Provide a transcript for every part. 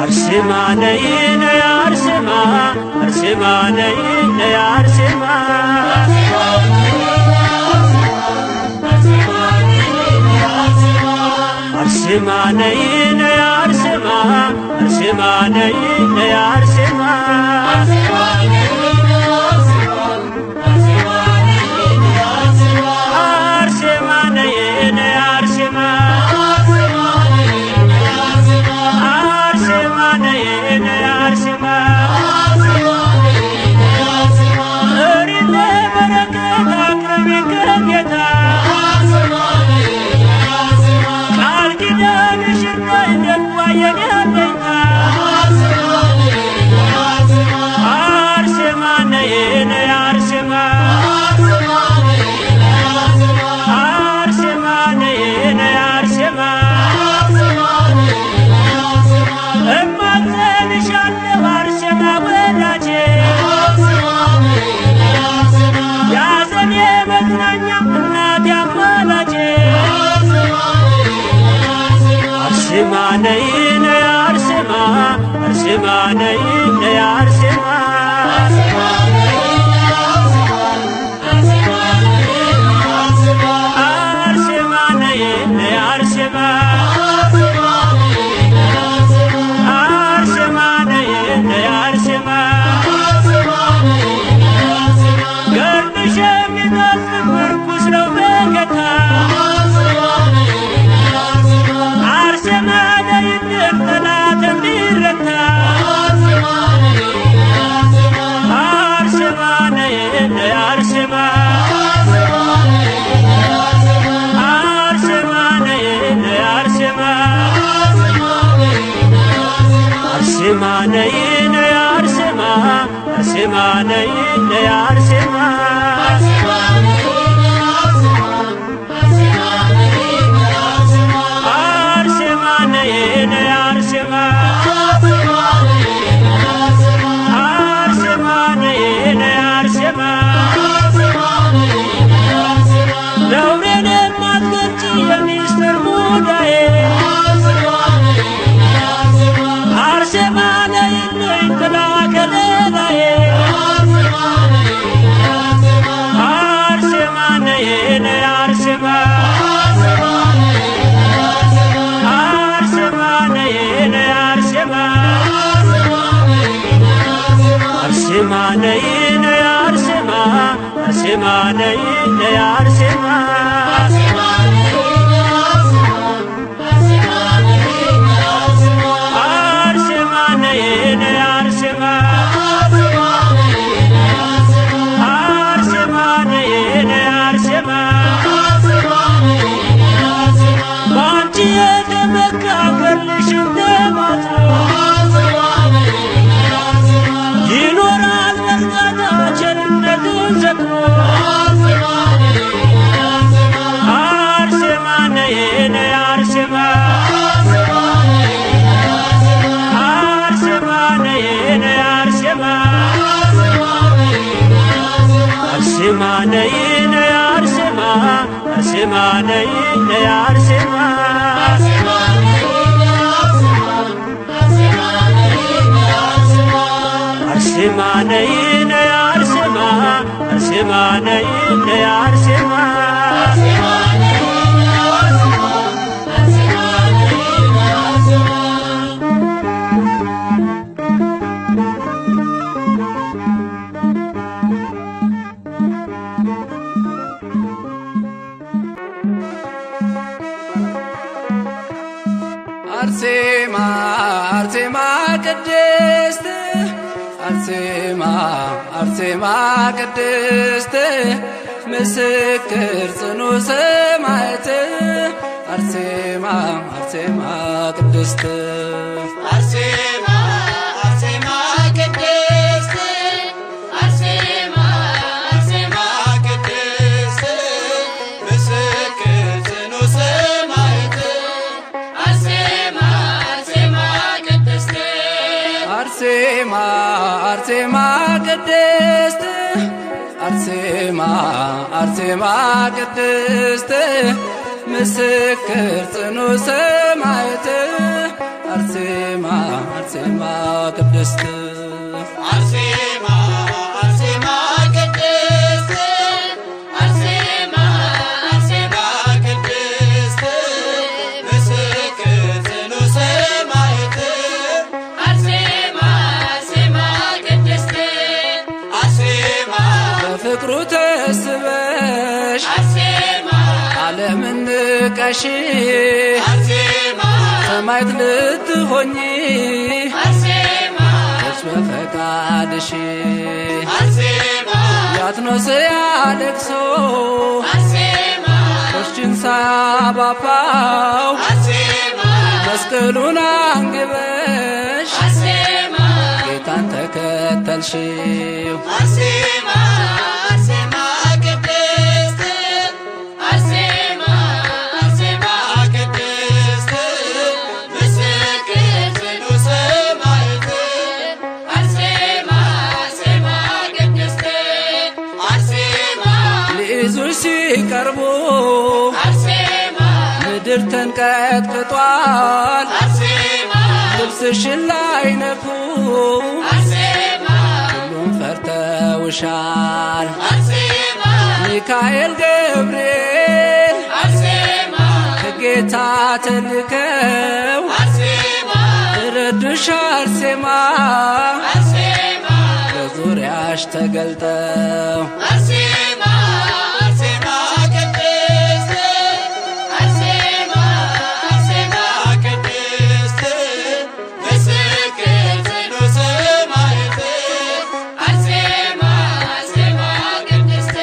አርሴማ ነይ ነይ አርሴማ አርሴማ ነይ ነይ አርሴማ አርሴማ ነይ ነይ አርሴማ አርሴማ ነይ ነይ አርሴማ አርሴማ ነይ ነይ አርሴማ አርሴማ ነይ ነይ አርሴማ እሪነ በረከት አቅርቢ ከጌታ ቃል ኪዳንሽን እንደጓ የኔ አለኝታ አርሴማ ነይ ነይ አርሴማ አርሴማ ነይ ነይ አርሴማ እማጸንሻለሁ አርሴማ ወዳጄ ያዘኔ መጽናኛ እናቴ አማላጄ አርሴማ ነይ ነይ አርሴማ አርሴማ ነይ ነይ አርሴማ አርሴማ ነይ ነይ አርሴማ አርሴማ ነይ ነይ አርሴማ ገድልሽ የሚጣፍጥ ምርኩስ ነው በጌታ አርሴማ ነይልን ጠላት እንዲረታ አርሴማ ነይ ነይ አርሴማ አርሴማ ነይ ነይ አርሴማ አርሴማ ነይ ነይ አርሴማ አርሴማ ነይ ነይ አርሴማ አርሴማ ነይ ነይ አርሴማ አርሴማ ነይ ነይ አርሴማ ነውሬን የማትገልጪ የሚስጥር ሙዳዬ አርሴማ ነይልኝ ጥላ ከለላዬ አርሴማ ነይ ነይ አርሴማ አርሴማ ነይ ነይ አርሴማ አርሴማ ነይ ነይ አርሴማ አርሴማ ነይ ነይ አርሴማ አርሴማ ነይ ነይ አርሴማ አርሴማ ነይ ነይ አርሴማ ባንቺ የተመካ ገድልሽ እንደማትነው ይኖራል በርካታ ቸርነትን ዘክሮ አርሴማ ነይ ነይ አርሴማ አርሴማ ነይ ነይ አርሴማ አርሴማ ነይ ነይ አርሴማ አርሴማ ነይ ነይ አርሴማ አርሴማ ነይ ነይ አርሴማ አርሴማ ነይ ነይ አርሴማ አርሴማ አርሴማ ቅድስት አርሴማ አርሴማ ቅድስት ምስክር ጽኑ ሰማዕት አርሴማ አርሴማ ቅድስት አርሴማ አርሴማ ቅድስት አርሴማ አርሴማ ቅድስት ምስክር ጽኑ ሰማዕት አርሴማ አርሴማ ቅድስት አርሴማ አርሴማ ቅድስት አርሴማ አርሴማ ቅድስት ምስክር ጽኑ ሰማዕት አርሴማ አርሴማ ቅድስት አርሴማ አርሴማ ቅድስት አርሴማ አርሴማ ቅድስት ምስክር ጽኑ ሰማዕት አርሴማ አርሴማ ቅድስት አርሴማ በፍቅሩ ተስበሽ አርሴማ ዓለምን ንቀሽ አርሴማ ሰማዕት ልትሆኚ አርሴማ በፈቃድሽ አርሴማ ያትኖስያ ለቅሶ አርሴማ ቆሽችን ሳባባው አርሴማ መስቀሉን አንግበሽ አርሴማ ጌታን ተከተልሽው አርሴማ አርሴማ ቅድስት አርሴማ አርሴማ ቅድስት ምስክር ጽኑ ሰማዕት አርሴማ አርሴማ ቅድስት አርሴማ ሊይዙሽ ሲቀርቡ አርሴማ ምድር ተንቀጥቅጧል አርሴማ ልብስሽን ላይ ነኩ አርሴማ ሁሉም ፈርተውሻል አርሴማ ሚካኤል ገብርኤል አርሴማ ከጌታ ተልከው አርሴማ ረዱሽ አርሴማ አርሴማ በዙሪያሽ ተገልጠው አርሴማ አርሴማ ቅድስት አርሴማ አርሴማ ቅድስት ምስክር ጽኑ ሰማዕት አርሴማ አርሴማ ቅድስት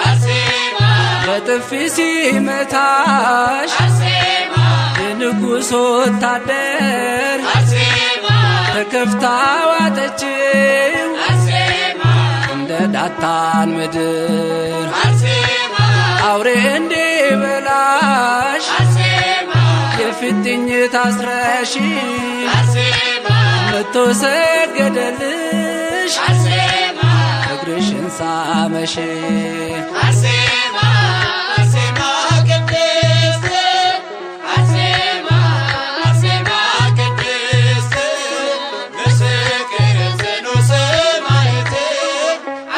አርሴማ በጥፊ ሲመታሽ አርሴማ የንጉሥ ወታደር አርሴማ ተከፍታ ዋጠችው አርሴማ እንደ ዳታን ምድር አርሴማ አውሬ እንዲበላሽ አርሴማ የፊጥኝ ታስረሽ አርሴማ መቶ ሰገደልሽ አርሴማ እግርሽን ሳመሽ አርሴማ አርሴማ ቅድስት አርሴማ አርሴማ ቅድስት ምስክር ጽኑ ሰማዕት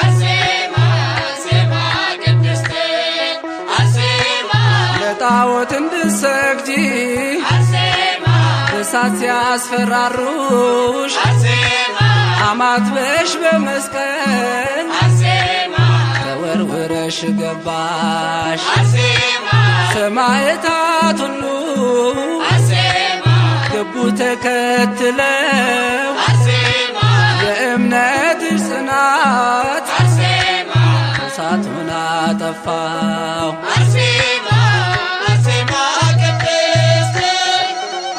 አርሴማ አርሴማ ቅድስት አርሴማ ለጣዖት እንድትሰግጂ አርሴማ እሳት ሲያስፈራሩሽ አርሴማ አማትበሽ በመስቀል አርሴማ ተወርውረሽ ገባሽ አርሴማ ሰማዕታት ሁሉ አርሴማ ገቡ ተከትለው አርሴማ የእምነትሽ ጽናት አርሴማ እሳቱን አጠፋው አርሴማ አርሴማ ቅድስት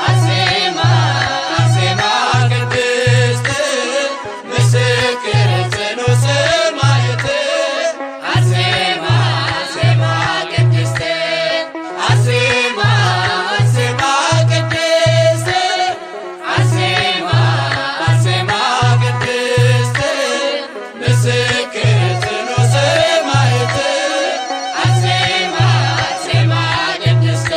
አርሴማ አርሴማ ቅድስት ምስክር ጽኑ ሰማዕት አርሴማ አርሴማ ቅድስት አርሴማ አርሴማ ቅድስት አርሴማ አርሴማ ቅድስት ምስክር ጽኑ ሰማዕት አርሴማ አርሴማ ቅድስት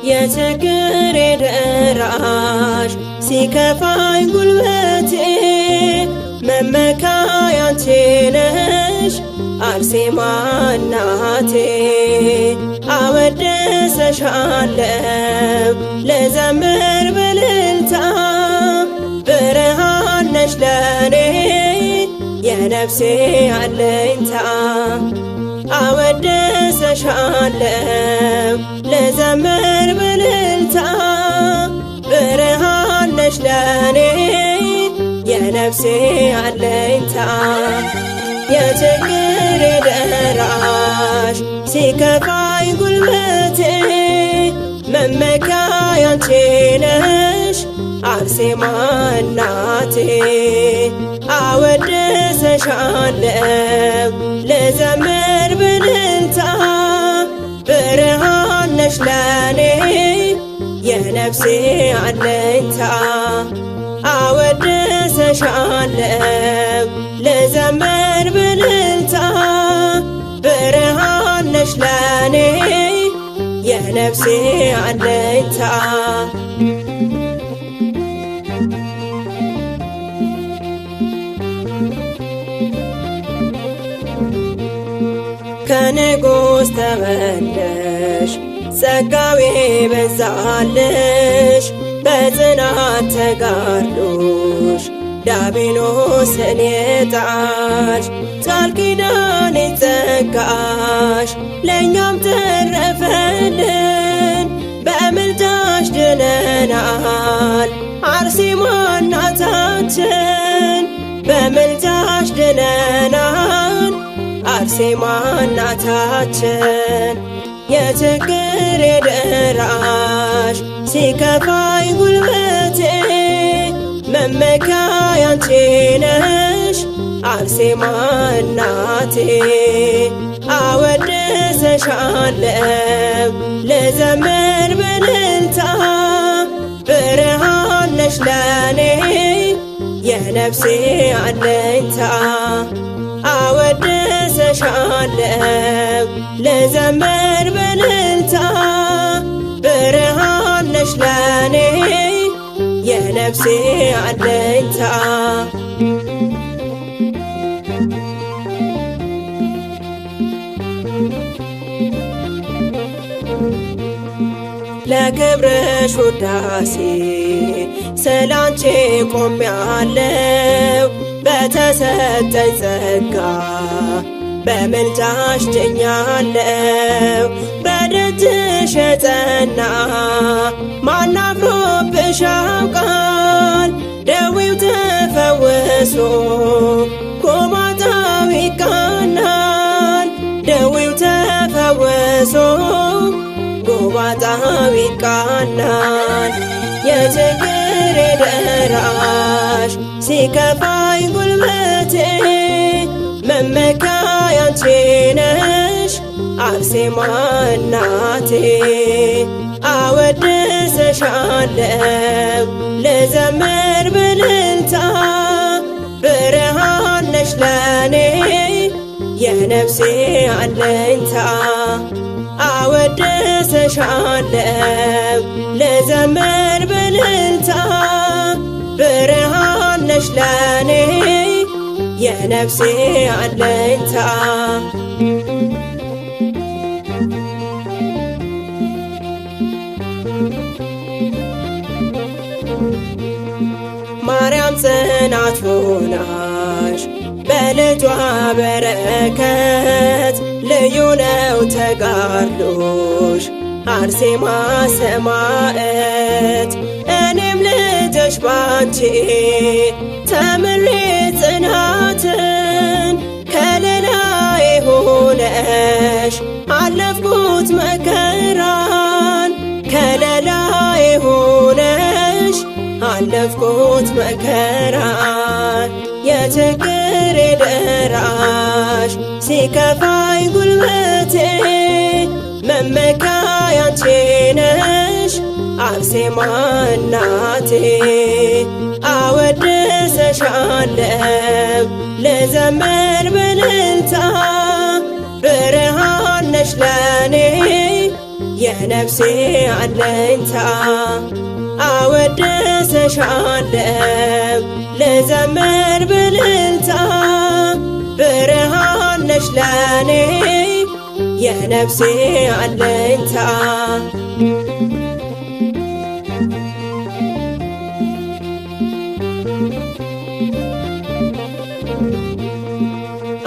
የችግሬ ደራሽ ሲከፋኝ ጉልበቴ መመካዬ አንቺ ነሽ አርሴማ እናቴ። አወድስሻለሁ ልዘምር በእልልታ ብርሃን ነሽ ለኔ የነፍሴ አለኝታ። አወድስሻለሁ ልዘምር በእልልታ ብርሃን ነሽ ለኔ የነፍሴ አለኝታ። የችግሬ ደራሽ ሲከፋኝ ጉልበቴ መመኪያ ያንቺ ነሽ አርሴማ እናቴ አወድስሻለሁ ልዘምር በእልልታ ብርሃን ነሽ ለኔ የነፍሴ አለኝታ አወድስሻለሁ ልዘምር በእልልታ ብርሃን ነሽ ለኔ የነፍሴ አለኝታ ከንጉሥ ተወለድሽ ጸጋዊ በዛልሽ በጽናት ተጋድሎሽ ዲያብሎስን የጣልሽ ቃል ኪዳን ጸጋሽ ለእኛም ተረፈልን በምልጃሽ ድነናል አርሴማ እናታችን በምልጃሽ ድነናል አርሴማ እናታችን የችግር የደራሽ ሲከፋኝ ጉልበቴ መመኪያ ያንቺ ነሽ አርሴማ እናቴ አወድስሻለሁ ልዘምር በእልልታ ብርሃን ነሽ ለኔ የነፍሴ አለኝታ አወድስሻለሁ ልዘምር በእልልታ ብርሃን ነሽ ለኔ የነፍሴ አለኝታ ለክብርሽ ውዳሴ ስላንቺ ቆሜያለሁ በተሰጠኝ ጸጋ በምልጃሽ ድኛለሁ በደጅሽ የጸና ማን አፍሮብሽ ያውቃል ደዌው ተፈውሶ ጎባጣው ይቃናል ደዌው ተፈውሶ ጎባጣው ይቃናል የችግር የደራሽ ሲከፋኝ ጉልበቴ መመኪያ ያንቺ ነሽ አርሴማ እናቴ አወድስሻለሁ ልዘምር በእልልታ ብርሃን ነሽ ለኔ የነፍሴ አለኝታ አወድስሻለሁ ልዘምር በእልልታ ብርሃን ነሽ ለኔ የነፍሴ አለኝታ ማርያም ጽናት ሆናሽ በልጇ በረከት ልዩ ነው ተጋድሎሽ አርሴማ ሰማዕት እኔም ልጅሽ ባንቺ ተምሬ ጽናትን ከለላዬ ሆነሽ አለፍኩት መከራን ከለላዬ ሆነሽ አለፍኩት መከራን የችግር የደራሽ ሲከፋኝ ጉልበቴ መመኪያ ያንቺ ነሽ አርሴማ እናቴ አወድስሻለሁ ልዘምር በእልልታ ብርሃን ነሽ ለኔ የነፍሴ አለኝታ አወድስሻለሁ ልዘምር በእልልታ ብርሃን ነሽ ለኔ የነፍሴ አለኝታ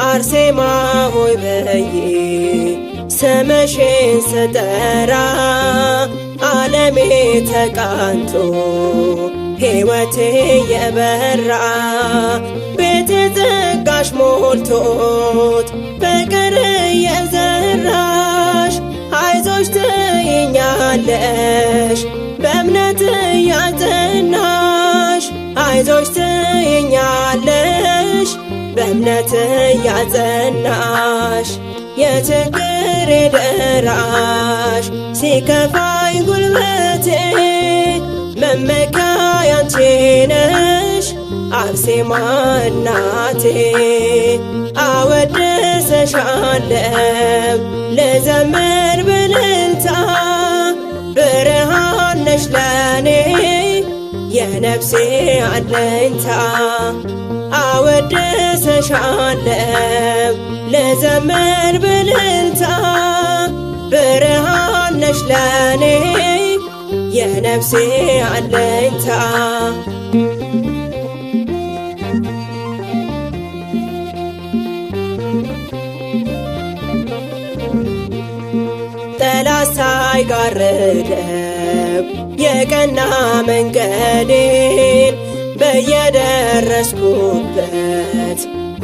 አርሴማ ሆይ በይ ስምሽን ስጠራ ዓለሜ ተቃንቶ ሕይወቴ የበራ ቤቴ ጸጋሽ ፍቅር የዘራሽ አይዞሽ ትይኛለሽ ትሰሚኛለሽ በእምነት ያጸናሽ አይዞሽ ትይኛለሽ በእምነት ያጸናሽ የችግሬ ደራሽ ሲከፋኝ ጉልበቴ መመኪያዬ አንቺ ነሽ አርሴማ እናቴ አወድስሻለሁ ልዘምር በእልልታ ብርሃን ነሽ ለኔ የነፍሴ አለኝታ አወድስሻለሁ ልዘምር በእልልታ ብርሃን ነሽ ለኔ የነፍሴ አለኝታ ጠላት ሳይጋርደው የቀና መንገዴን በየደረስኩበት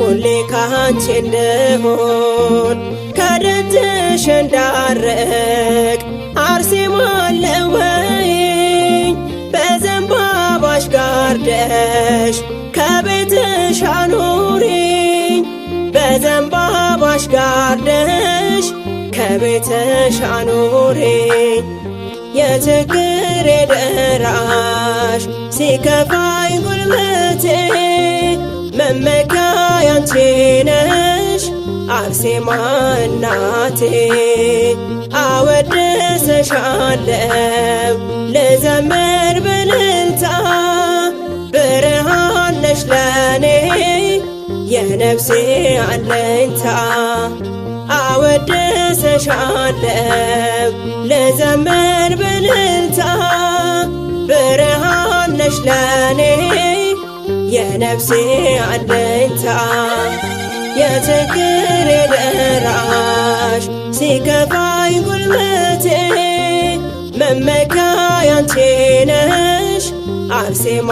ሁሌ ካንቺ እንድሆን ከደጅሽ እንዳርቅ አርሴማ ለወይኝ በዘንባባሽ ጋርደሽ ከቤትሽ አኑሪኝ በዘንባባሽ ጋርደሽ ከቤትሽ አኑሪኝ የችግሬ ደራሽ ሲከፋኝ ጉልበቴ መመኪያዬ አንቺ ነሽ አርሴማ እናቴ አወድስሻለሁ ልዘምር በእልልታ ብርሃን ነሽ ለኔ የነፍሴ አለኝታ አወድስሻለሁ ልዘምር በእልልታ ብርሃን ነሽ ለኔ የነፍሴ አለኝታ የችግሬ ደራሽ ሲከፋኝ ጉልበቴ መመኪያዬ አንቺ ነሽ አርሴማ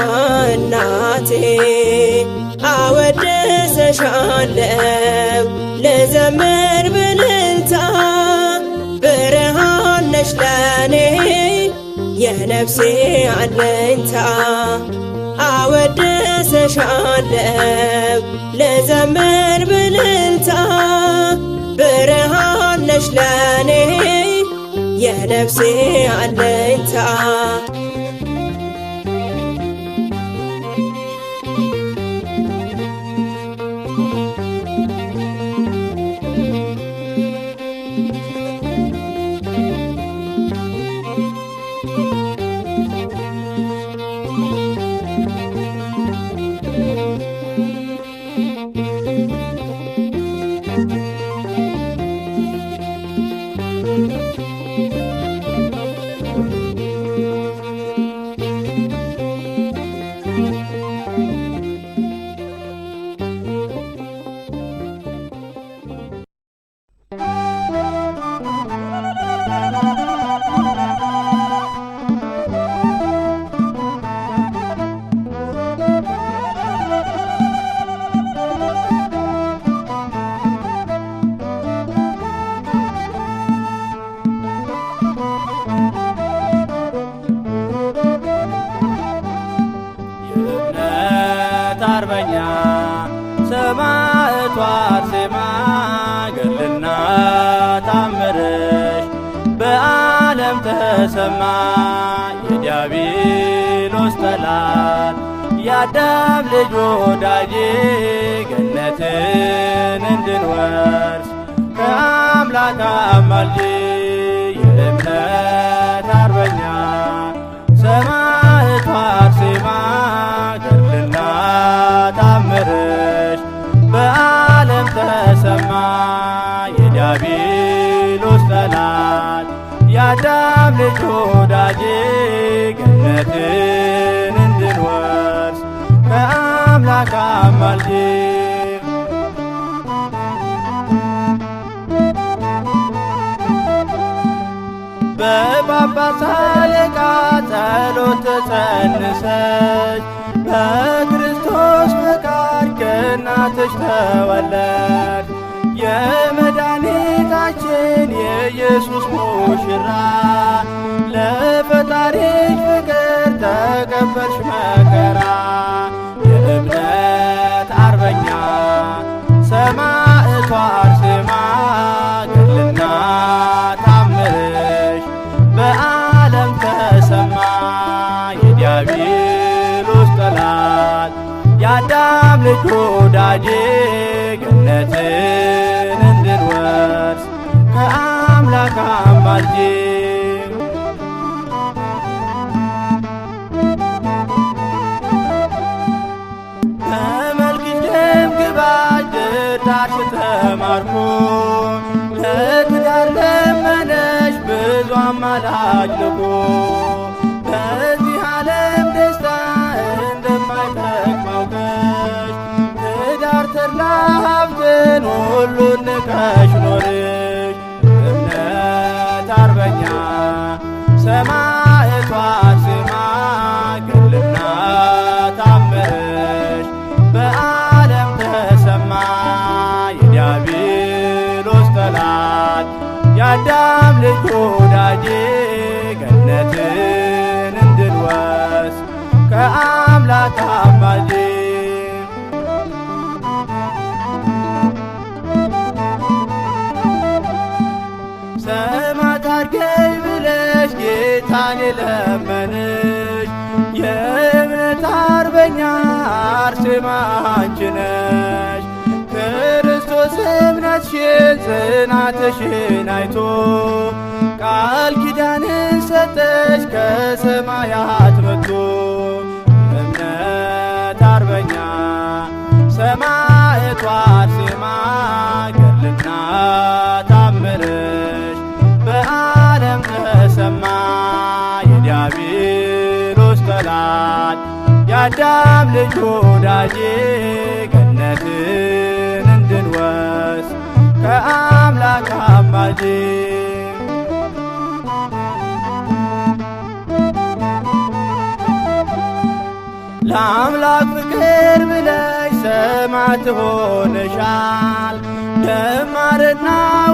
እናቴ አወድስሻለሁ ልዘምር በእልልታ ብርሃን ነሽ ለኔ የነፍሴ አለኝታ አወድስሻለሁ ልዘምር በእልልታ ብርሃን ነሽ ለኔ የነፍሴ አለኝታ አርበኛ ሰማዕቷ አርሴማ ገድልና ታምርሽ በዓለም ተሰማ። የዲያብሎስ ጠላት የአዳም ልጅ ወዳጄ ገነትን እንድንወርስ ከአምላክ አማልጄ የእምነት አርበኛ ሰማዕቷ አርሴማ ገድልና ታምርሽ በዓለም ተሰማ። የዲያብሎስ ጠላት የአዳም ልጅ ወዳጄ ገነትን እንድንወርስ ከአምላክ አማልጄ በጳጳስ አለቃ ጸሎት ተጸንሰሽ በክርስቶስ ፈቃድ ከእናትሽ ተወለድ የመድኃኒታችን ግን የኢየሱስ ሙሽራ ለፈጣሪሽ ፍቅር ተቀበልሽ መከራ። የእምነት አርበኛ ሰማዕቷ አርሴማ ገድልና ታምርሽ በዓለም ተሰማ። የዲያብሎስ ጠላት የአዳም ልጅ ወዳጄ ገነትን እንድንወርስ ከአምላክ አማልጄ። በመልክሽ ደም ግባት ድርዳሽ ተማርኮ ለትዳር ለመነሽ ብዙ አማላጅ ልኮ። በዚህ ዓለም ደስታ እንደማይጠቅም አውቀሽ ትዳር ተድላ ሀብትን ሁሉን ንቀሽ ኖርሽ። እምነት አርበኛ ሰማዕቷ አርሴማ ገድልና ታምርሽ በዓለም ተሰማ። የዲያብሎስ ጠላት የአዳም ልጅ ወዳጄ ገነትን እንድንወርስ ከአምላክ አማልጄ። ሰማዕት አድርገኝ ብለሽ ጌታን የለመንሽ የእምነት አርበኛ አርሴማ አንቺ ነሽ። ክርስቶስ እምነትሽን ጽናትሽን አይቶ ቃል ኪዳንን ሰጠሽ ከሰማያት መጥቶ። እምነት አርበኛ ሰማዕቷ አርሴማ ገድልና ታምርሽ በዓለም ተሰማ። የዲያብሎስ ጠላት የአዳም ልጅ ወዳጄ ገነትን እንድንወርስ ከአምላክ አማልጄ። ለአምላክ ፍቅር ብለሽ ሰማዕት ሆነሻል። ደም ማርና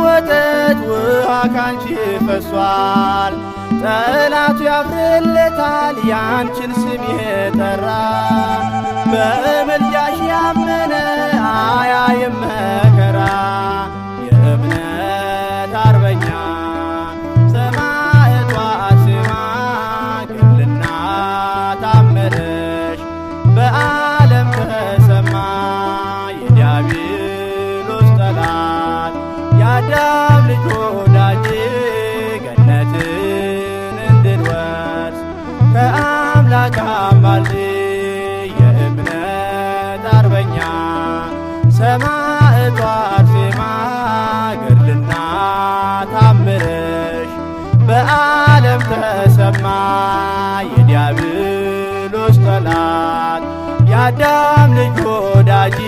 ወተት ውሃ ካንቺ ፈሷል። ጠላቱ ያፍርለታል ያንቺን ስም የጠራ። በምልጃሽ ያመነ አያይም መከራ። የእምነት አርበኛ ሰማዕቷ አርሴማ ገድልና ታምርሽ በዓለም ተሰማ። የዲያብሎስ ጠላት የአዳም ልጅ ወዳጄ ገነትን እንድንወርስ ከአምላክ አማልጄ። የእምነት አርበኛ ሰማዕቷ አርሴማ ገድልና ታምርሽ በዓለም ተሰማ። የዲያብሎስ ጠላት የአዳም ልጅ ወዳጄ